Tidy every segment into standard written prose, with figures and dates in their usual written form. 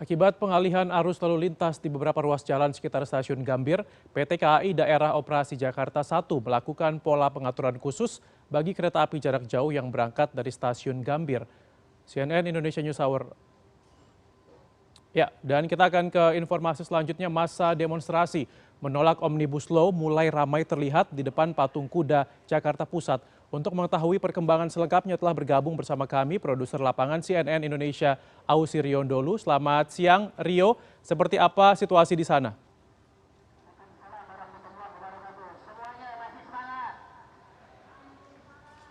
Akibat pengalihan arus lalu lintas di beberapa ruas jalan sekitar stasiun Gambir, PT KAI Daerah Operasi Jakarta 1 melakukan pola pengaturan khusus bagi kereta api jarak jauh yang berangkat dari stasiun Gambir. CNN Indonesia News Hour. Ya, dan kita akan ke informasi selanjutnya. Masa demonstrasi menolak Omnibus Law mulai ramai terlihat di depan Patung Kuda, Jakarta Pusat. Untuk mengetahui perkembangan selengkapnya telah bergabung bersama kami produser lapangan CNN Indonesia Ausi Riondolu. Selamat siang Rio, seperti apa situasi di sana?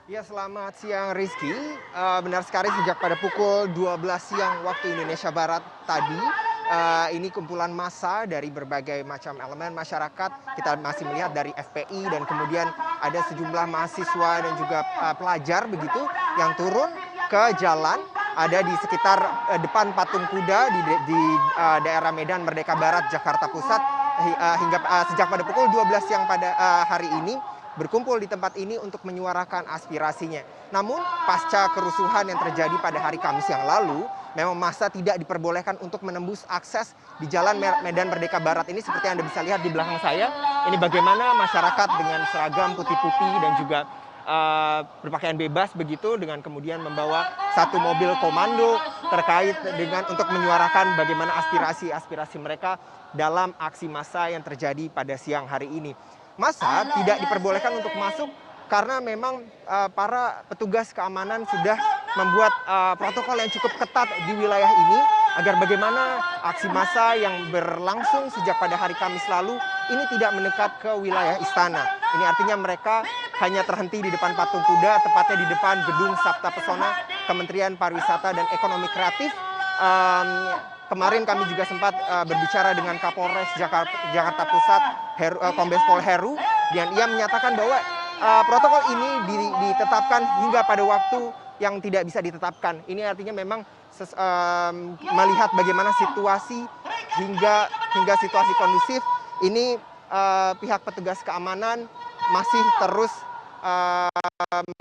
Ya, selamat siang Rizky. Benar sekali, sejak pada pukul 12 siang waktu Indonesia Barat tadi, ini kumpulan massa dari berbagai macam elemen masyarakat. Kita masih melihat dari FPI dan kemudian ada sejumlah mahasiswa dan juga pelajar begitu yang turun ke jalan. Ada di sekitar depan Patung Kuda di daerah Medan Merdeka Barat, Jakarta Pusat, hingga sejak pada pukul 12 siang pada hari ini berkumpul di tempat ini untuk menyuarakan aspirasinya. Namun pasca kerusuhan yang terjadi pada hari Kamis yang lalu, memang massa tidak diperbolehkan untuk menembus akses di Jalan Medan Merdeka Barat ini. Seperti yang Anda bisa lihat di belakang saya, ini bagaimana masyarakat dengan seragam putih-putih dan juga berpakaian bebas begitu, dengan kemudian membawa satu mobil komando terkait dengan untuk menyuarakan bagaimana aspirasi mereka dalam aksi massa yang terjadi pada siang hari ini. Massa tidak diperbolehkan untuk masuk karena memang para petugas keamanan sudah membuat protokol yang cukup ketat di wilayah ini agar bagaimana aksi massa yang berlangsung sejak pada hari Kamis lalu ini tidak mendekat ke wilayah istana. Ini artinya mereka hanya terhenti di depan Patung Kuda, tepatnya di depan Gedung Sabta Pesona Kementerian Pariwisata dan Ekonomi Kreatif. Kemarin kami juga sempat berbicara dengan Kapolres Jakarta Pusat, Kombes Pol Heru, dan ia menyatakan bahwa protokol ini ditetapkan hingga pada waktu yang tidak bisa ditetapkan. Ini artinya memang melihat bagaimana situasi hingga situasi kondusif ini, pihak petugas keamanan masih terus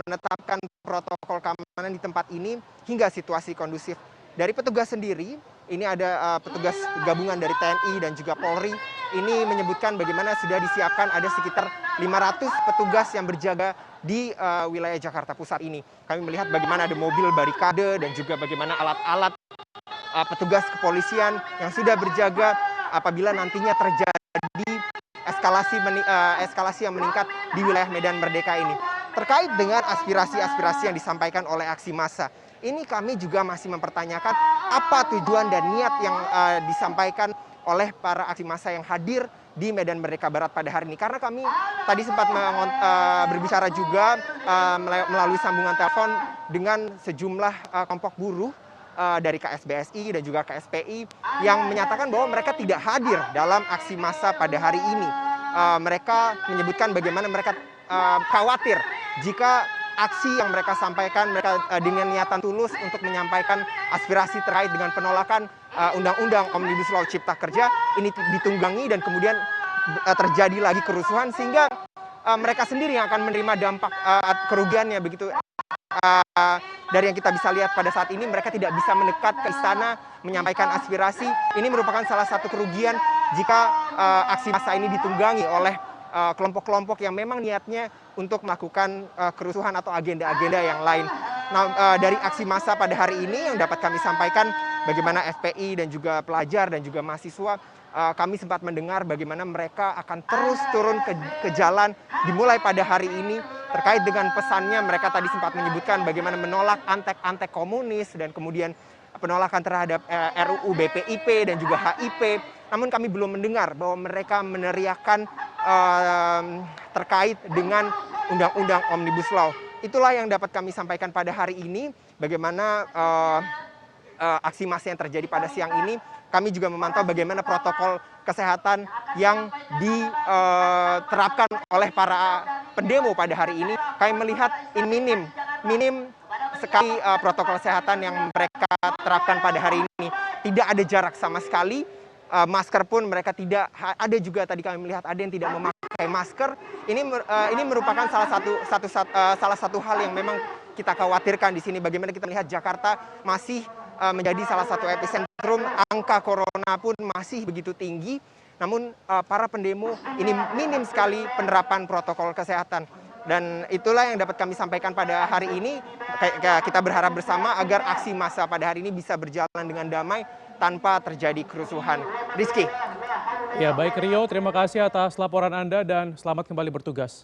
menetapkan protokol keamanan di tempat ini hingga situasi kondusif. Dari petugas sendiri, ini ada petugas gabungan dari TNI dan juga Polri. Ini menyebutkan bagaimana sudah disiapkan ada sekitar 500 petugas yang berjaga di wilayah Jakarta Pusat ini. Kami melihat bagaimana ada mobil barikade dan juga bagaimana alat-alat petugas kepolisian yang sudah berjaga apabila nantinya terjadi eskalasi yang meningkat di wilayah Medan Merdeka ini. Terkait dengan aspirasi-aspirasi yang disampaikan oleh aksi massa, ini kami juga masih mempertanyakan apa tujuan dan niat yang disampaikan oleh para aksi massa yang hadir di Medan Merdeka Barat pada hari ini. Karena kami tadi sempat berbicara juga melalui sambungan telepon dengan sejumlah kelompok buruh dari KSBSI dan juga KSPI yang menyatakan bahwa mereka tidak hadir dalam aksi massa pada hari ini. Mereka menyebutkan bagaimana mereka khawatir jika aksi yang mereka sampaikan, mereka dengan niatan tulus untuk menyampaikan aspirasi terkait dengan penolakan Undang-Undang Omnibus Law Cipta Kerja ini ditunggangi dan kemudian terjadi lagi kerusuhan sehingga mereka sendiri yang akan menerima dampak kerugiannya begitu. Dari yang kita bisa lihat pada saat ini, mereka tidak bisa mendekat ke istana menyampaikan aspirasi. Ini merupakan salah satu kerugian jika aksi massa ini ditunggangi oleh kelompok-kelompok yang memang niatnya untuk melakukan kerusuhan atau agenda-agenda yang lain. Nah, dari aksi massa pada hari ini yang dapat kami sampaikan bagaimana FPI dan juga pelajar dan juga mahasiswa, kami sempat mendengar bagaimana mereka akan terus turun ke jalan dimulai pada hari ini. Terkait dengan pesannya, mereka tadi sempat menyebutkan bagaimana menolak antek-antek komunis dan kemudian penolakan terhadap RUU BPIP dan juga HIP. Namun kami belum mendengar bahwa mereka meneriakan terkait dengan Undang-Undang Omnibus Law. Itulah yang dapat kami sampaikan pada hari ini, bagaimana aksi massa yang terjadi pada siang ini. Kami juga memantau bagaimana protokol kesehatan yang diterapkan oleh para pendemo pada hari ini. Kami melihat ini minim sekali protokol kesehatan yang mereka terapkan pada hari ini. Tidak ada jarak sama sekali. Masker pun mereka tidak ada, juga tadi kami melihat ada yang tidak memakai masker. Ini merupakan salah satu hal yang memang kita khawatirkan di sini. Bagaimana kita melihat Jakarta masih menjadi salah satu epicenter epicentrum angka corona pun masih begitu tinggi, namun para pendemo ini minim sekali penerapan protokol kesehatan. Dan itulah yang dapat kami sampaikan pada hari ini. Kita berharap bersama agar aksi massa pada hari ini bisa berjalan dengan damai tanpa terjadi kerusuhan. Rizky. Ya, baik Rio, terima kasih atas laporan Anda dan selamat kembali bertugas.